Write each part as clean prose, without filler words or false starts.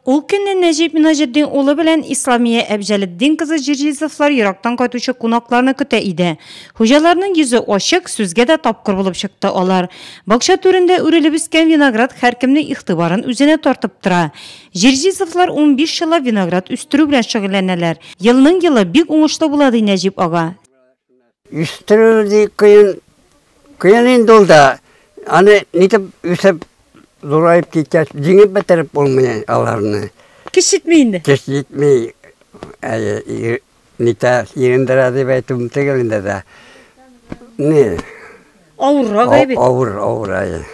Ул көнне Нәҗип Минаҗетдин улы белән Исламия Әбҗәлетдин кызы Җирҗизовлар ерактан кайтучы кунакларны көтә иде. Хуҗаларның йөзе ачык, сүзгә дә тапкыр булып чыкты алар. Бакча түрендә үрелеп үскән виноград һәркемнең игътибарын үзенә тартып тора. Җирҗизовлар 15 еллап виноград үстерү белән шөгыльләнәләр. Елның елы бик уңышлы була ди Нәҗип ага. Үстерү кыен инде ул да. Аны нитеп үсеп зурайып киткәч, җиңеп бетереп булмый аларны. Кеш җитми инде. Кеш җитми. Нита йөрендерә дип әйтүм түгел инде дә. Не? Авыррак әйбит. Авыр.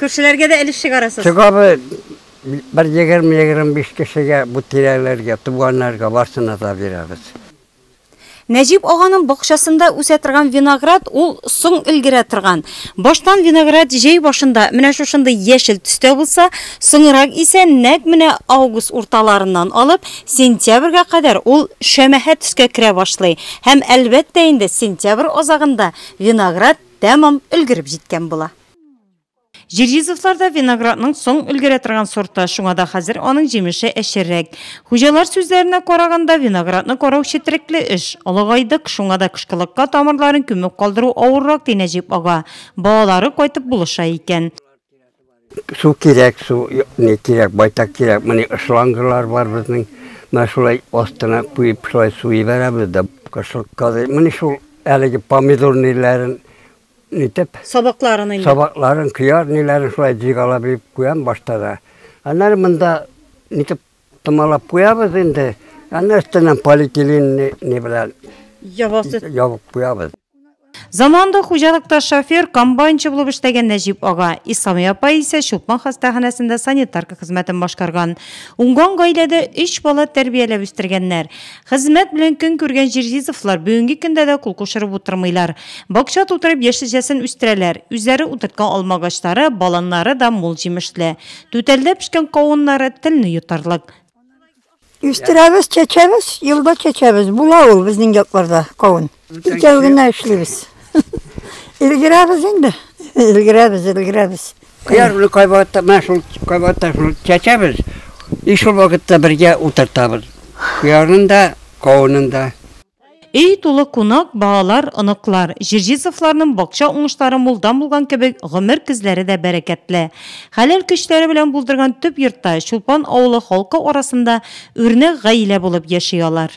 Күршеләргә дә элеш чыгарасыз. Чыгабы bir 20-25 кешегә бу тирәләргә, туганнарга барсына да бирәбез. Нәҗип аганың бакчасында үсә торган виноград ул соң өлгерә торган. Баштан виноград җәй башында менә шушындай яшел төстә булса, соңрак исә нәкъ менә август урталарыннан алып сентябрьгә кадәр ул шәмәхә төскә керә башлый. Һәм әлбәттә инде сентябрь азагында виноград тәмам өлгереп җиткән була. Җирҗизовларда виноградның соң өлгерә торган сорты, шуңа да хәзер аның җимеше әшеррәк. Хуҗалар сүзләренә караганда виноградны карау четерекле эш. Алыгайдык, шуңа да кышкылыкка тамырларын күмеп калдыру авыррак ди Нәҗип ага. Балалары кайтып булыша икән. Су кирәк, не кирәк, байтак кирәк. Менә шлангылар бар безнең. Менә шулай астына куеп шулай су ибәрәбез дә кышкылыкка. Менә шул әлеге помидор ниләрен нитеп Сабакларын, кыяр ниләрен шулай җыгалап куям башта да. Аннары монда нитеп томалап куябыз инде. Аннары өстеннән полиэтилен не белән ябып куябыз. Заманда хуҗалыкта шофер, комбайнчы булып эшләгән Нәҗип ага. Исламия апа исә Чулпан хастаханәсендә санитарка хезмәтен башкарган. Уңган гаиләдә 3 бала тәрбияләп үстергәннәр. Хезмәт белән көн күргән Җирҗизовлар бүгенге көндә дә кул кушырып утырмыйлар. Бакча тутырып яшелҗәсен үстерәләр. Үзләре утырткан алмагачлары, баланнары да мул җимешле. Түтәлдә пешкән кавыннары телне йотарлык. Үстерәбез, чәчәбез, елда чәчәбез. Була ул безнең якларда кавын. Икәүгенә эшлибез. Илгерәбез инде. Илгерәбез. Кыяр белән кайбатта шул чәчәбез. И шул вакытта бергә утыртабыз. Кыярның да, кавынның да. Эй тулы кунак, балалар, оныклар. Җирҗизовларның бакча уңышлары мулдан булган кебек, гомер көзләре дә бәрәкәтле. Хәләл көчләре белән булдырган төп йортта Чулпан авылы халкы арасында үрнәк гаилә булып яшыялар.